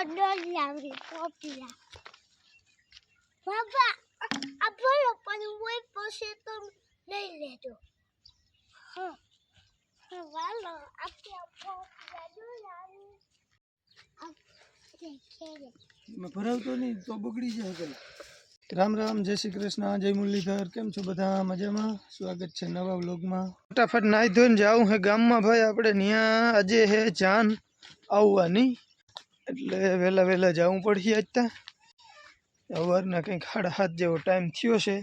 ડોલિયાવી પોપિયા બાબા આ બોલો પણ હું પાસે તો લઈ લેજો હા હા વાલો આપણે પોપિયા ડોલિયાવી मैं भरावतो नहीं तो बगड़ी जाए कल। राम राम, जय श्री कृष्ण, जय मुरलीधर। केम छो बधा मजामां? स्वागत है नवा व्लॉगमां। फटाफट नाई धोईने जाऊं है गाममां भाई आपणे न्या आजे है जान आववानी એટલે વેલા વેલા જવું પડશે આજ તા સવારના કંઈક 7:30 જેવો ટાઈમ થયો છે।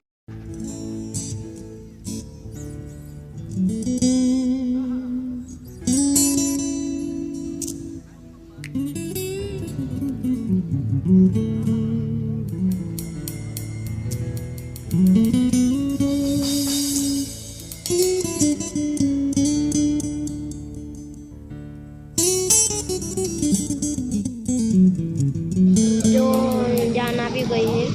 जो जाना भी गई है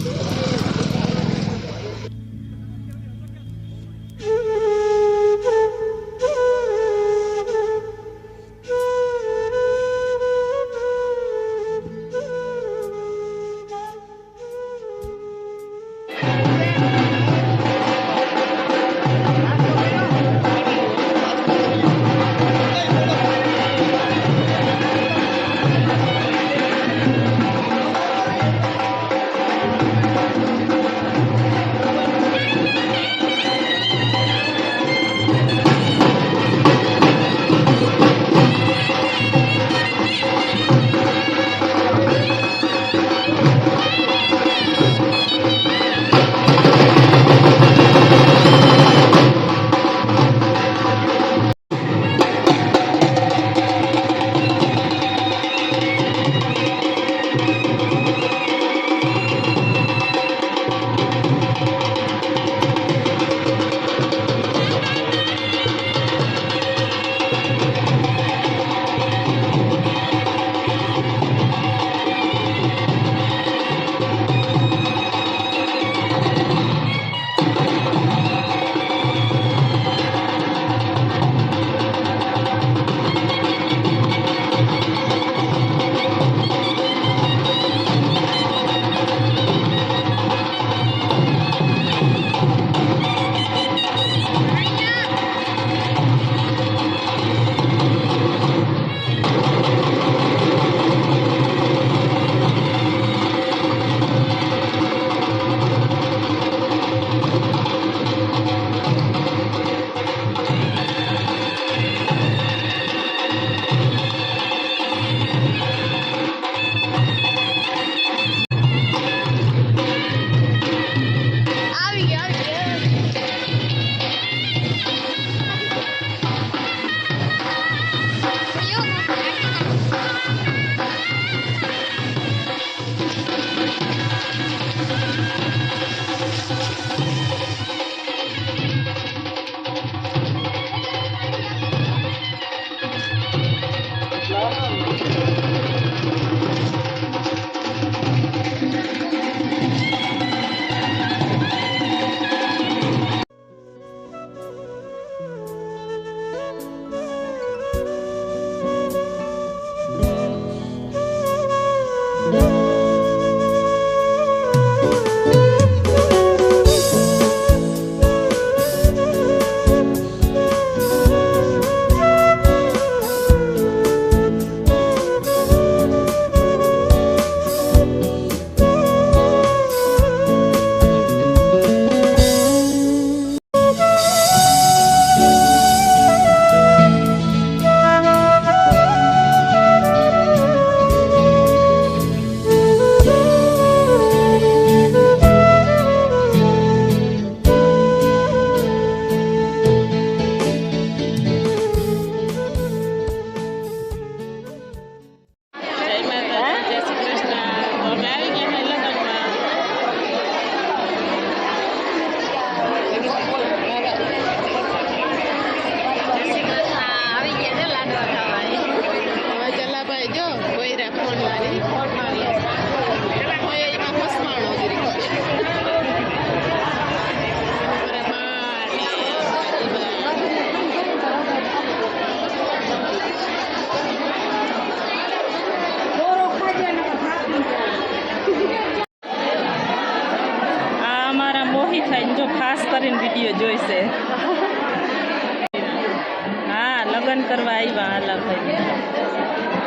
ભાઈ જો ખાસ કરીને વિડીયો જોઈશે. હા, લગ્ન કરવા આવ્યા હાલા ભાઈ.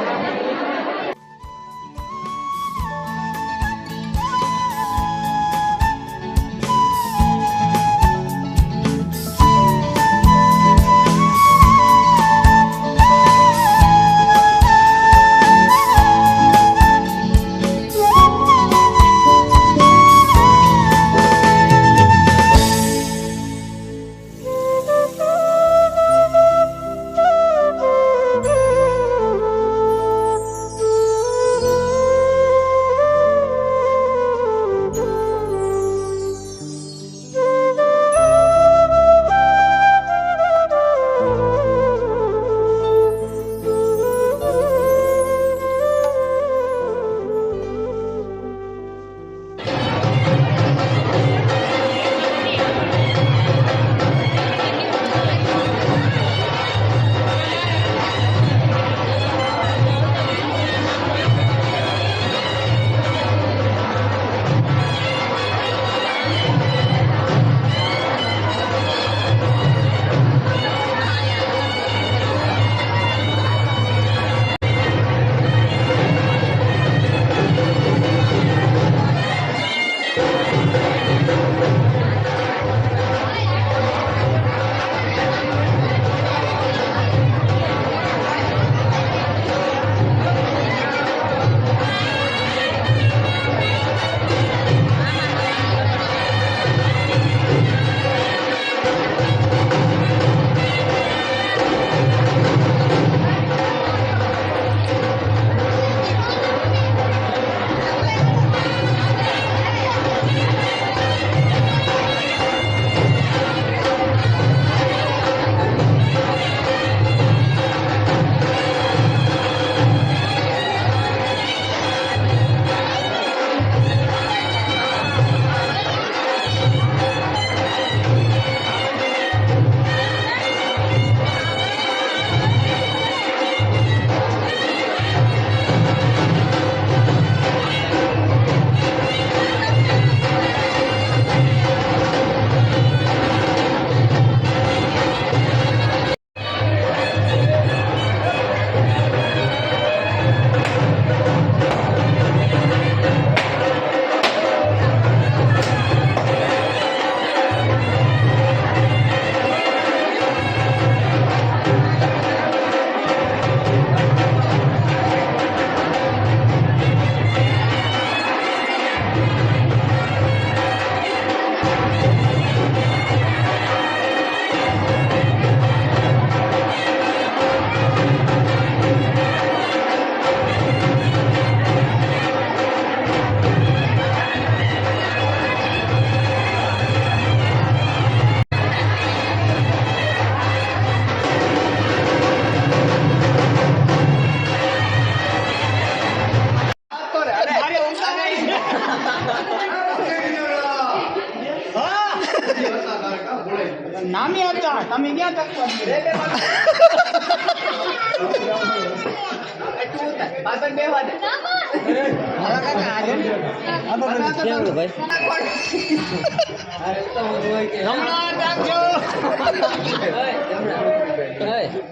નામી હતા તમે ક્યાં તકવા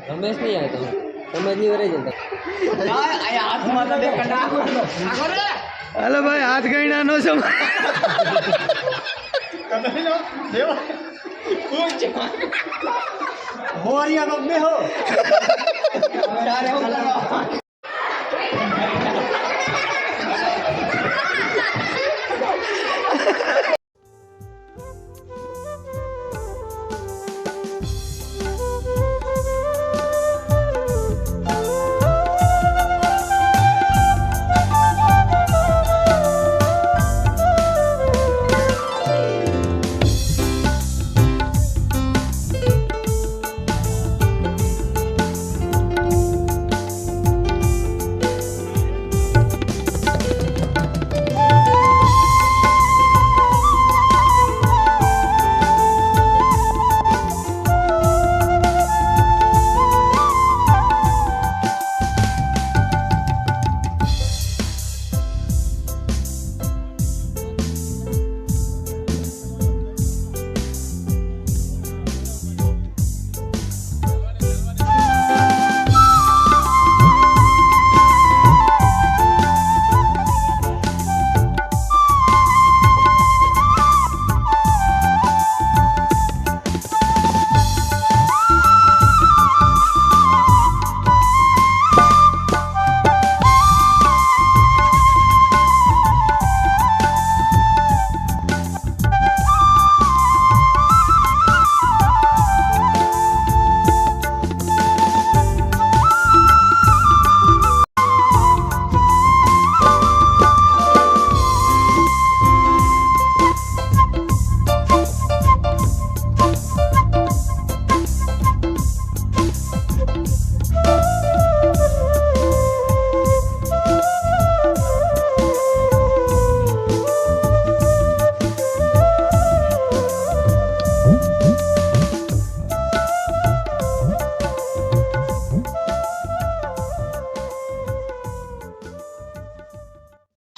રમેશ નહીં આવે તમે જ નહીં વરે હાલો ભાઈ હાથ ગયણા નો સમય હોરિયા નો બે હો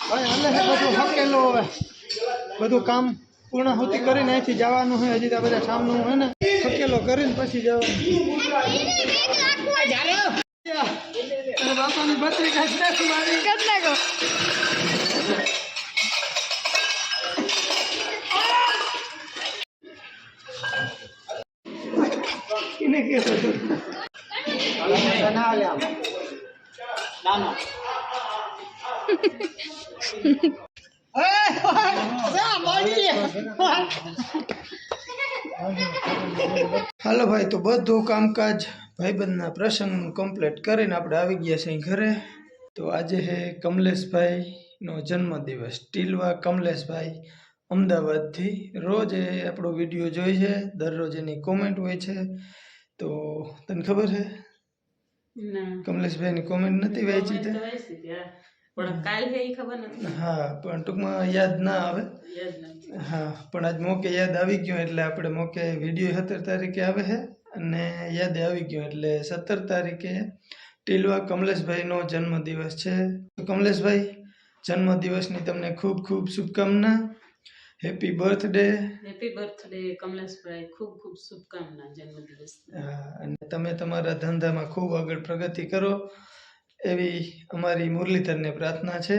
ભાઈ હાલે છે બધું હકેલો હવે બધું કામ પૂર્ણાહુતિ કરીને અહીંથી જવાનું હોય હજી તો બધા સામનું હોય ને હકેલો કરીને પછી જવાનું અને બાપાની બત્રી કાઢી નાખી મારી એને કે ના લે આમ. ના ના હાલો ભાઈ તો બધું કામકાજ ભાઈબંધના પ્રસંગનું કમ્પ્લીટ કરીને આપણે આવી ગયા છીએ ઘરે તો આજે છે કમલેશભાઈનો જન્મદિવસ ટીલવા કમલેશભાઈ અમદાવાદથી રોજ એ આપણો વિડીયો જોઈ છે દરરોજ એની કોમેન્ટ હોય છે તો તને ખબર છે ના કમલેશભાઈની કોમેન્ટ નથી વાંચી તે પણ કાલ છે એ ખબર નથી હા પણ ટૂંકમાં યાદ ના આવે યાદ નથી હા પણ આજ મોકે યાદ આવી ગયો એટલે આપણે મોકે વિડીયો 17 તારીખે આવે છે અને યાદ આવી ગયો એટલે 17 તારીખે ટીલવા કમલેશભાઈનો જન્મદિવસ છે તો કમલેશભાઈ જન્મદિવસની તમને ખૂબ ખૂબ શુભકામના હેપી બર્થડે કમલેશભાઈ ખૂબ ખૂબ શુભકામના જન્મદિવસ અને તમે તમારા ધંધામાં ખૂબ આગળ પ્રગતિ કરો એવી અમારી મુરલીધરને પ્રાર્થના છે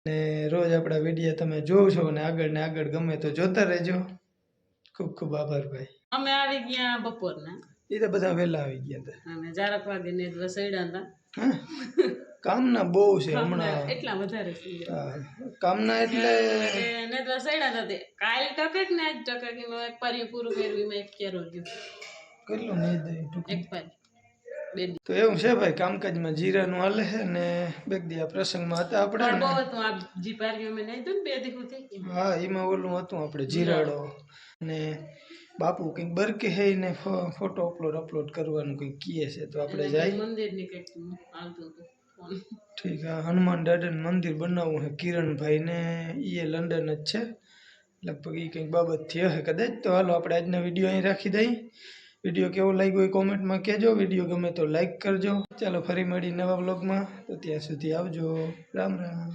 ને રોજ આપણા વિડીયો તમે જોવો છો અને આગળ ગમે તો જોતા રહેજો ખૂબ ખૂબ આભાર ભાઈ અમે આવી ગયા બપોરના એ તો બધા વહેલા આવી ગયા હતા અને જારક વાગીને વસડ્યા હતા હા કામના બહુ છે હમણાં એટલા વધારે થઈ ગયા હા, કામના એટલે ને વસડ્યા હતા તે કાલ ટકે ને આજ ટકે કે મેં એક પારી પૂરું કર્યું મેં એક કેરો ગયો કેટલું નહીં દઈ એક પારી બે દી તો એવું છે ભાઈ કામકાજમાં જીરાનું હાલે છે ને બેગદિયા પ્રસંગમાં હતા આપણે પણ ને બહુ હતું આ જી પારીઓ મેં નહીં દઉં ને બે દી થઈ ગઈ હા એમાં ઓલું હતું આપણે જીરાડો ને બાપુ કંઈક બરકે હે ને ફોટો અપલોડ કરવાનું કંઈક કહે છે તો આપણે જાય મંદિર ની કંઈક આવતું હતું ફોન ઠીક છે હનુમાન દાદાનું મંદિર બનાવવું છે કિરણભાઈ ને એ લંડન જ છે લગભગ એ કંઈક બાબત થયો હશે કદાચ તો હાલો આપણે આજનો વિડીયો અહીં રાખી દઈએ વિડીયો કેવો લાગ્યો એ કોમેન્ટમાં કહેજો વિડીયો ગમે તો લાઈક કરજો ચાલો ફરી મળી નવા વ્લોગમાં તો ત્યાં સુધી આવજો રામ રામ